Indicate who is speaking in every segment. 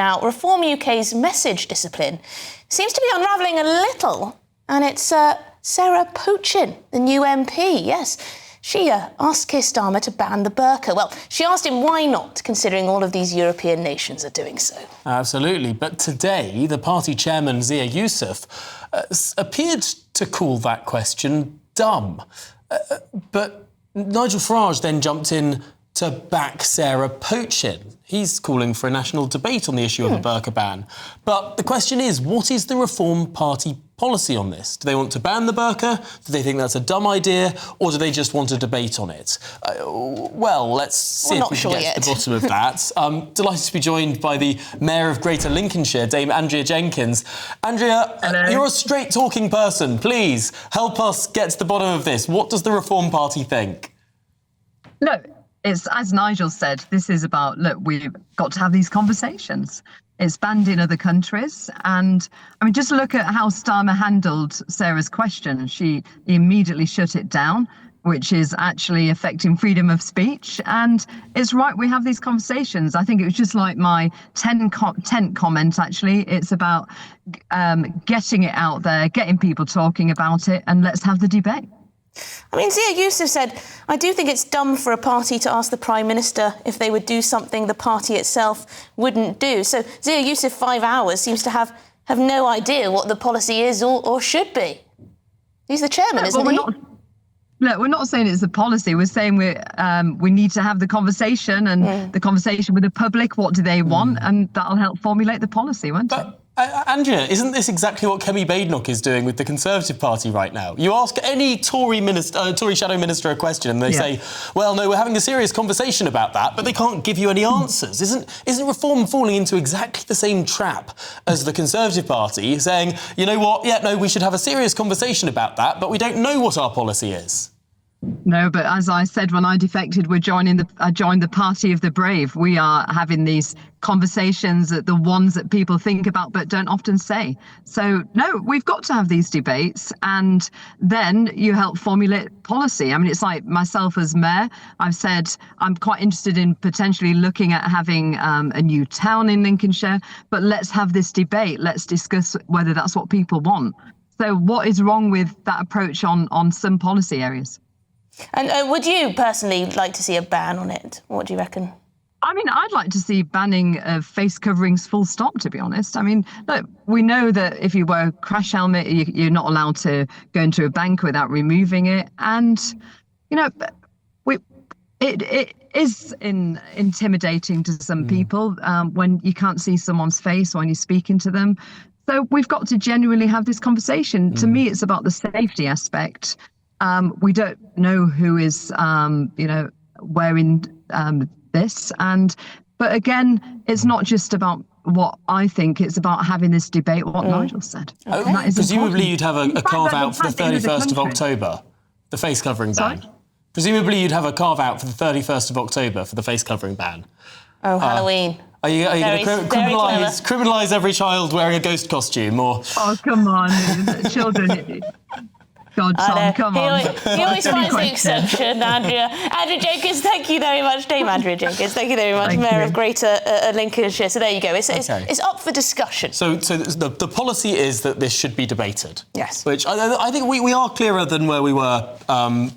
Speaker 1: Now, Reform UK's message discipline seems to be unravelling a little, and it's Sarah Pochin, the new MP, yes. She asked Keir Starmer to ban the burka. Well, she asked him why not, considering all of these European nations are doing so.
Speaker 2: Absolutely. But today, the party chairman, Zia Youssef, appeared to call that question dumb. But Nigel Farage then jumped in to back Sarah Pochin. He's calling for a national debate on the issue of a burka ban. But the question is, what is the Reform Party policy on this? Do they want to ban the burka? Do they think that's a dumb idea? Or do they just want a debate on it? Well, let's see if we can get to the bottom of that. Delighted to be joined by the Mayor of Greater Lincolnshire, Dame Andrea Jenkyns. Andrea, you're a straight-talking person. Please, help us get to the bottom of this. What does the Reform Party think?
Speaker 3: Look, it's, as Nigel said, this is about, look, we've got to have these conversations. It's banned in other countries. And, I mean, just look at how Starmer handled Sarah's question. She immediately shut it down, which is actually affecting freedom of speech. And it's right, we have these conversations. I think it was just like my tent comment, actually. It's about getting it out there, getting people talking about it, and let's have the debate.
Speaker 1: I mean, Zia Youssef said, I do think it's dumb for a party to ask the Prime Minister if they would do something the party itself wouldn't do. So Zia Youssef, 5 hours, seems to have no idea what the policy is or should be. He's the chairman, isn't he?
Speaker 3: Look, we're not saying it's a policy. We're saying we need to have the conversation and the conversation with the public. What do they want? And that'll help formulate the policy, won't it?
Speaker 2: Andrea, isn't this exactly what Kemi Badenoch is doing with the Conservative Party right now? You ask any Tory shadow minister a question and they say, well, no, we're having a serious conversation about that, but they can't give you any answers. Isn't Reform falling into exactly the same trap as the Conservative Party, saying, you know what, yeah, no, we should have a serious conversation about that, but we don't know what our policy is?
Speaker 3: No, but as I said, when I defected, I joined the party of the brave. We are having these conversations, the ones that people think about but don't often say. So, no, we've got to have these debates, and then you help formulate policy. I mean, it's like myself as mayor, I've said I'm quite interested in potentially looking at having a new town in Lincolnshire, but let's have this debate. Let's discuss whether that's what people want. So what is wrong with that approach on some policy areas?
Speaker 1: And would you personally like to see a ban on it? What do you reckon?
Speaker 3: I mean, I'd like to see banning of face coverings full stop, to be honest. I mean, look, we know that if you wear a crash helmet, you're not allowed to go into a bank without removing it. And, you know, it is intimidating to some people when you can't see someone's face when you're speaking to them. So we've got to genuinely have this conversation. To me, it's about the safety aspect. We don't know who is, wearing this. But again, it's not just about what I think, it's about having this debate, what Nigel said.
Speaker 2: Okay. Presumably you'd have a carve-out for the 31st of October, the face covering ban. Presumably you'd have a carve-out for the 31st of October for the face covering ban.
Speaker 1: Oh, Halloween.
Speaker 2: Are you going to criminalise every child wearing a ghost costume? Or?
Speaker 3: Oh, come on, children. God, Tom, come on.
Speaker 1: He always finds the exception, Andrea. Andrea Jenkyns, thank you very much. Dame Andrea Jenkyns, thank you very much, Mayor of Greater Lincolnshire. So there you go. It's up for discussion.
Speaker 2: So the policy is that this should be debated.
Speaker 1: Yes.
Speaker 2: Which I think we are clearer than where we were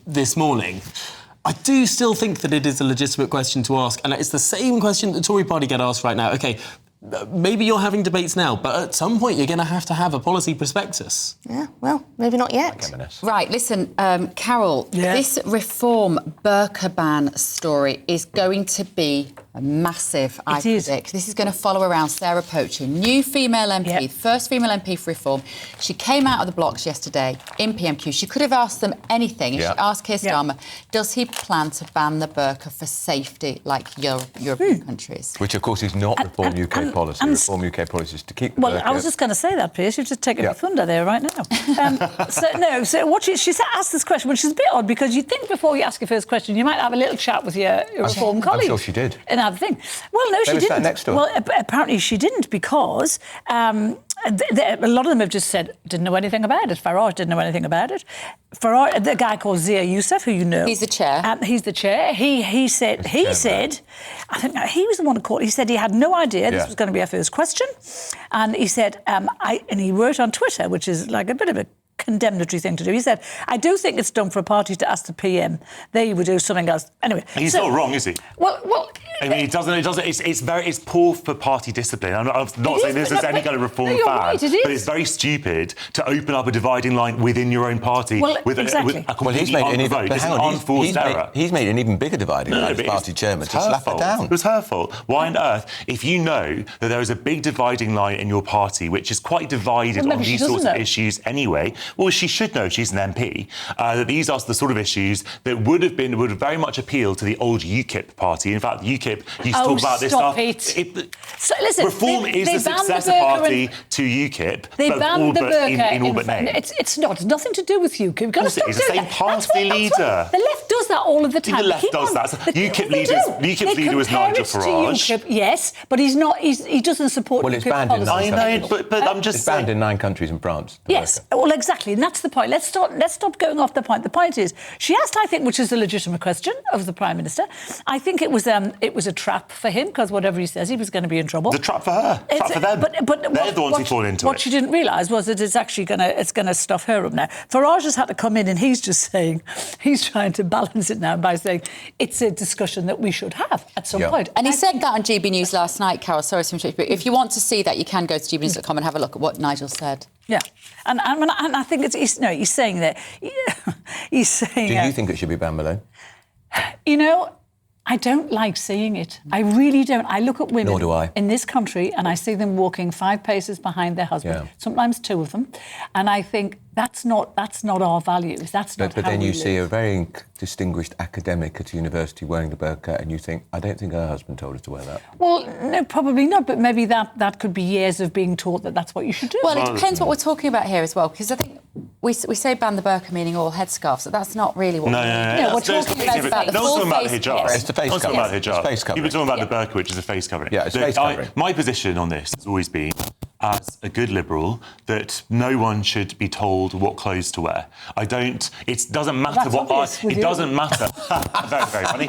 Speaker 2: this morning. I do still think that it is a legitimate question to ask, and it's the same question that the Tory party get asked right now. OK, maybe you're having debates now, but at some point you're going to have a policy prospectus.
Speaker 1: Yeah, well, maybe not yet.
Speaker 4: Right, listen, Carol, this Reform burka ban story is going to be massive, I predict. This is going to follow around Sarah Pochin, new female MP, first female MP for Reform. She came out of the blocks yesterday in PMQ. She could have asked them anything. She asked Keir Starmer, does he plan to ban the burka for safety like European countries?
Speaker 5: Which, of course, is not Reform UK policy. Reform UK policy is to keep the burka.
Speaker 6: I was just going to say that, Piers. You've just taken the thunder there right now. So what she asked this question, which is a bit odd, because you'd think before you ask your first question, you might have a little chat with your Reform colleagues.
Speaker 5: I'm sure she did.
Speaker 6: Another thing. Well, no, she didn't.
Speaker 5: Next door.
Speaker 6: Well, apparently she didn't, because A lot of them have just said, didn't know anything about it. Farage didn't know anything about it. Farage, the guy called Zia Youssef, who you know.
Speaker 4: He's the chair.
Speaker 6: He's the chair. He said, I think he was the one who called. He said he had no idea this was going to be our first question. And he said, and he wrote on Twitter, which is like a bit of a condemnatory thing to do. He said, I do think it's dumb for a party to ask the PM. They would do something else. Anyway.
Speaker 7: He's not wrong, is he?
Speaker 6: Well,
Speaker 7: I mean, it doesn't. It's poor for party discipline. I'm not saying this is any kind of reform fan,
Speaker 6: right, but
Speaker 7: it's very stupid to open up a dividing line within your own party with
Speaker 6: exactly.
Speaker 7: a completely unprovoked vote. It's an unforced error.
Speaker 5: He's made an even bigger dividing line as party chairman to slap it down.
Speaker 7: It was her fault. Why on earth, if you know that there is a big dividing line in your party, which is quite divided on these sorts of issues anyway, well, she should know, she's an MP, that these are the sort of issues that would very much appeal to the old UKIP party. In fact, UKIP used to talk about this stuff.
Speaker 6: Listen,
Speaker 7: Reform is the successor party to UKIP.
Speaker 6: They banned the burka
Speaker 7: in all but name.
Speaker 6: It's not. It's nothing to do with UKIP. You've got to stop
Speaker 7: doing that. It's the same party leader.
Speaker 6: The left does that all of the time.
Speaker 7: The left does that. UKIP's leader was Nigel Farage.
Speaker 6: UKIP, yes, but he's not. He doesn't support.
Speaker 5: Well, it's banned in 9 countries.
Speaker 7: But I'm just
Speaker 5: it's banned in 9 countries in France.
Speaker 6: Yes, well, exactly, and that's the point. Let's stop going off the point. The point is, she asked, I think, which is a legitimate question of the Prime Minister. I think it was a trap for him, because whatever he says, he was going to be in trouble.
Speaker 7: The trap for her, trap for them.
Speaker 6: But
Speaker 7: they're the ones who fall into it.
Speaker 6: What she didn't realise was that it's actually going to stuff her up now. Farage has had to come in, and he's trying to balance it now by saying it's a discussion that we should have at some point.
Speaker 4: And he said that on GB News last night, Carol. Sorry to interrupt, but if you want to see that, you can go to gbnews.com and have a look at what Nigel said.
Speaker 6: Yeah, and I think he's saying that. He's saying.
Speaker 5: Do you think it should be banned, Malone?
Speaker 6: You know, I don't like seeing it. I really don't. I look at women in this country and I see them walking 5 paces behind their husband, sometimes 2 of them, and I think that's not our values. That's not.
Speaker 5: But then you see a very distinguished academic at a university wearing the burqa, and you think, I don't think her husband told her to wear that.
Speaker 6: Well, no, probably not. But maybe that could be years of being taught that that's what you should do.
Speaker 4: Well, it depends what we're talking about here as well, because I think we say ban the burqa, meaning all headscarves. So that's not really what we're talking about. We're talking about the full face.
Speaker 7: It's
Speaker 5: the face covering.
Speaker 7: About hijab.
Speaker 5: Face covering.
Speaker 7: You've been talking about the burqa, which is a face covering.
Speaker 5: Yeah, it's face covering.
Speaker 7: My position on this has always been, as a good liberal, that no one should be told what clothes to wear. It doesn't matter it doesn't matter. Very, very funny.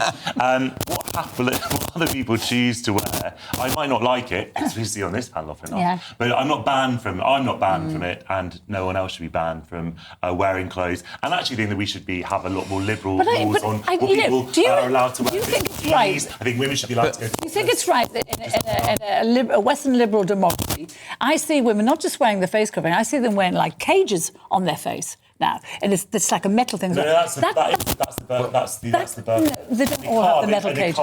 Speaker 7: What other people choose to wear, I might not like it, as we see on this panel often enough, but I'm not banned from it, and no one else should be banned from wearing clothes. And actually think that we should have a lot more liberal rules on what people are allowed to wear.
Speaker 6: Do you think it's right?
Speaker 7: I think women should be allowed to go.
Speaker 6: Do you think it's right that in a Western liberal democracy, I see women not just wearing the face covering, I see them wearing like cages on their face now, and it's like a metal thing.
Speaker 7: No, that's the burqa.
Speaker 6: No, they don't all have the metal cages.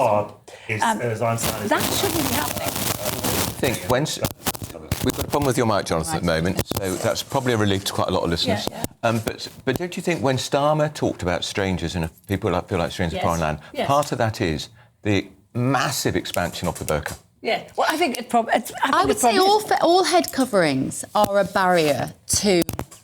Speaker 7: As I understand it,
Speaker 6: that shouldn't be happening.
Speaker 5: I think we've got a problem with your mic, Jonathan, at the moment, so that's probably a relief to quite a lot of listeners. But don't you think when Starmer talked about strangers and people feel like strangers in foreign land, part of that is the massive expansion of the burqa?
Speaker 6: Yeah, well, I think
Speaker 4: I would say all head coverings are a barrier to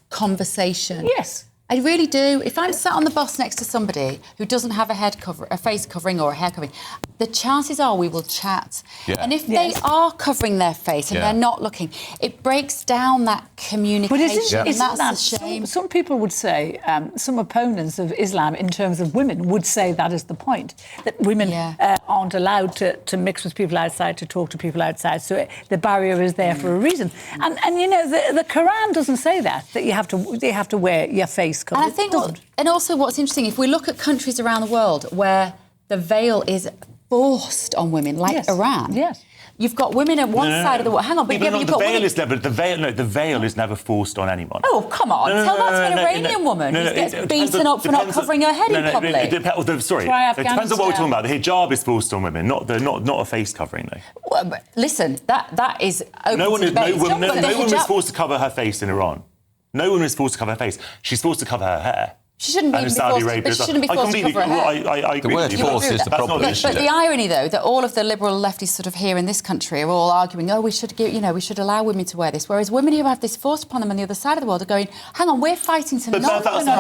Speaker 4: conversation.
Speaker 6: Yes.
Speaker 4: I really do. If I'm sat on the bus next to somebody who doesn't have a face covering or a hair covering, the chances are we will chat. Yeah. And if they are covering their face and they're not looking, it breaks down that communication.
Speaker 6: But isn't that a shame? Some people would say, some opponents of Islam in terms of women would say that is the point, that women aren't allowed to mix with people outside, to talk to people outside. So the barrier is there for a reason. And you know, the Quran doesn't say that you have to wear your face covered.
Speaker 4: And I think, and also what's interesting, if we look at countries around the world where the veil is forced on women, like Iran.
Speaker 6: Yes.
Speaker 4: You've got women at one side of the world. Hang on, but
Speaker 7: the veil is never forced on anyone.
Speaker 4: Oh, come on! Tell that to an Iranian woman who gets beaten up for not covering her head in public.
Speaker 7: It depends on what we're talking about. The hijab is forced on women, not a face covering, though.
Speaker 4: Well, but listen, that is open to debate.
Speaker 7: No woman is forced to cover her face in Iran. No woman is forced to cover her face. She's forced to cover her hair.
Speaker 4: She shouldn't be
Speaker 7: And in
Speaker 4: forced,
Speaker 7: Saudi
Speaker 4: but
Speaker 7: Arabia,
Speaker 4: she shouldn't be forced to cover her hair.
Speaker 7: I agree
Speaker 5: The word
Speaker 7: with you.
Speaker 5: force is the
Speaker 7: That's not
Speaker 5: problem.
Speaker 7: the issue.
Speaker 4: But the irony, though, that all of the liberal lefties sort of here in this country are all arguing, we should give, we should allow women to wear this, whereas women who have this forced upon them on the other side of the world are going, hang on, we're fighting to
Speaker 7: But
Speaker 4: not
Speaker 7: that's the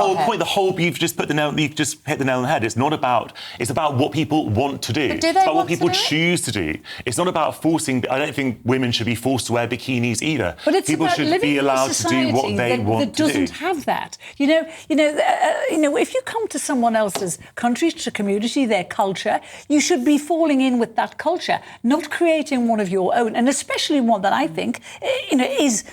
Speaker 7: whole point. You've just hit the nail on the head. It's about what people want to do.
Speaker 4: But do they
Speaker 7: It's about what
Speaker 4: want to
Speaker 7: people
Speaker 4: do it?
Speaker 7: choose to do. It's not about forcing. I don't think women should be forced to wear bikinis either.
Speaker 6: But it's
Speaker 7: people
Speaker 6: about
Speaker 7: should
Speaker 6: living
Speaker 7: be
Speaker 6: in a
Speaker 7: allowed to do what
Speaker 6: society
Speaker 7: they want
Speaker 6: that
Speaker 7: to do.
Speaker 6: doesn't have that. If you come to someone else's country, to community, their culture, you should be falling in with that culture, not creating one of your own, and especially one that I think, is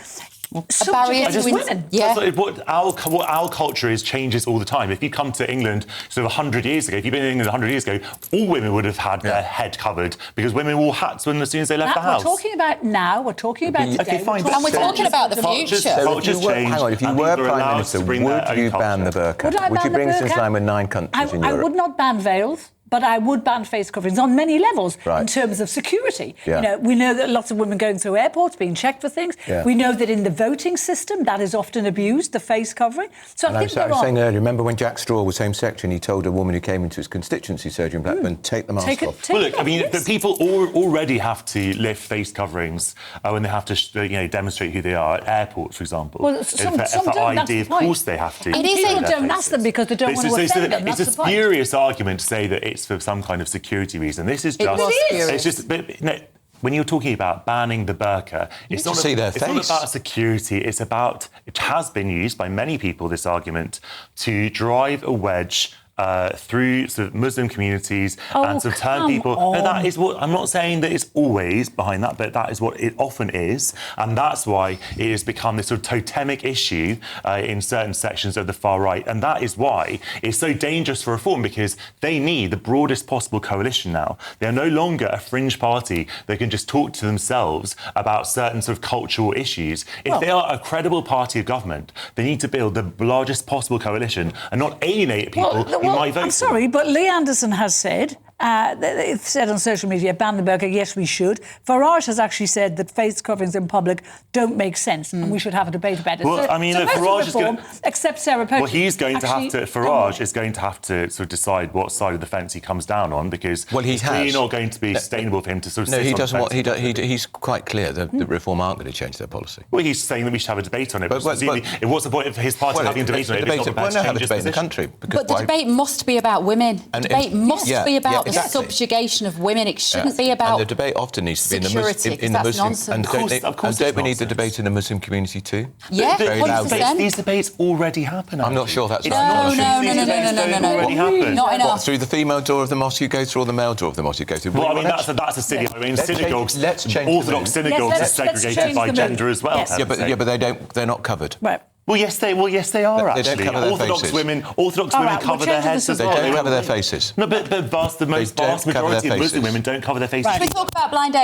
Speaker 4: barrier
Speaker 6: subject
Speaker 4: to
Speaker 6: to women.
Speaker 4: Yeah.
Speaker 7: That's what our culture is changes all the time. If you come to England sort of 100 years ago, if you've been in England 100 years ago, all women would have had their head covered because women wore hats as soon as they left the house.
Speaker 6: We're talking about now, we're talking about today.
Speaker 7: Okay, fine.
Speaker 4: And we're talking about the future.
Speaker 5: So if you were Prime Minister, would you ban the burqa?
Speaker 6: Would I
Speaker 5: Would you
Speaker 6: ban
Speaker 5: bring
Speaker 6: the
Speaker 5: this into
Speaker 6: burqa?
Speaker 5: line with 9 countries in
Speaker 6: I
Speaker 5: Europe?
Speaker 6: would not ban veils. But I would ban face coverings on many levels in terms of security.
Speaker 5: Yeah.
Speaker 6: We know that lots of women going through airports being checked for things.
Speaker 5: Yeah.
Speaker 6: We know that in the voting system that is often abused, the face covering. So I think
Speaker 5: I was saying earlier, remember when Jack Straw was Home Secretary and he told a woman who came into his constituency surgery in Blackburn, take the mask off?
Speaker 7: Well, look, but people already have to lift face coverings when they have to, demonstrate who they are at airports, for example.
Speaker 6: Well, some
Speaker 7: for
Speaker 6: don't,
Speaker 7: ID,
Speaker 6: that's the
Speaker 7: of
Speaker 6: point.
Speaker 7: course they have to.
Speaker 6: And people don't ask them because they don't want to offend them.
Speaker 7: It's
Speaker 6: That's
Speaker 7: a
Speaker 6: the point.
Speaker 7: spurious argument to say that it's for some kind of security reason. This is just...
Speaker 4: It's
Speaker 7: just... When you're talking about banning the burqa, it's not about security. It's about... It has been used by many people, this argument, to drive a wedge through sort of Muslim communities and to turn people... No, that is what... I'm not saying that it's always behind that, but that is what it often is. And that's why it has become this sort of totemic issue in certain sections of the far right. And that is why it's so dangerous for Reform, because they need the broadest possible coalition now. They're no longer a fringe party that can just talk to themselves about certain sort of cultural issues. If they are a credible party of government, they need to build the largest possible coalition and not alienate people who might vote.
Speaker 6: I'm sorry, but Lee Anderson has said, they've said on social media, ban the burqa, yes, we should. Farage has actually said that face coverings in public don't make sense and we should have a debate about it.
Speaker 7: Well, I mean, Farage is going to...
Speaker 6: Except Sarah Pochin.
Speaker 7: Well, he's going to have to... Farage is going to have to sort of decide what side of the fence he comes down on, because it's clearly not going to be sustainable for him to sort of sit on the fence.
Speaker 5: He's quite clear that the Reform aren't going to change their policy.
Speaker 7: Well, he's saying that we should have a debate on it. But what's the point of his party having a debate on it?
Speaker 5: Have a debate in the country.
Speaker 4: But the debate must be about women. The debate must be about the subjugation of women. It shouldn't be about
Speaker 5: And the debate often needs to be in the Muslim... And don't we need the debate in the Muslim community too?
Speaker 4: Yeah,
Speaker 5: very loudly.
Speaker 7: These debates already happen.
Speaker 5: I'm not sure that's
Speaker 4: No.
Speaker 7: already happen.
Speaker 4: Not enough.
Speaker 5: Through the female door of the mosque you go through, or the male door of the mosque you go through?
Speaker 7: Well, I mean, that's a silly... I mean, synagogues... Orthodox synagogues are segregated by gender as well.
Speaker 5: Yeah, but they're not covered.
Speaker 6: Right.
Speaker 7: Well, yes, they are actually.
Speaker 5: They don't cover their
Speaker 7: Orthodox
Speaker 5: faces.
Speaker 7: women cover their heads as well.
Speaker 5: They don't cover their faces.
Speaker 7: No, but the vast majority of Muslim women don't cover their faces.
Speaker 4: Should we talk about blind dates?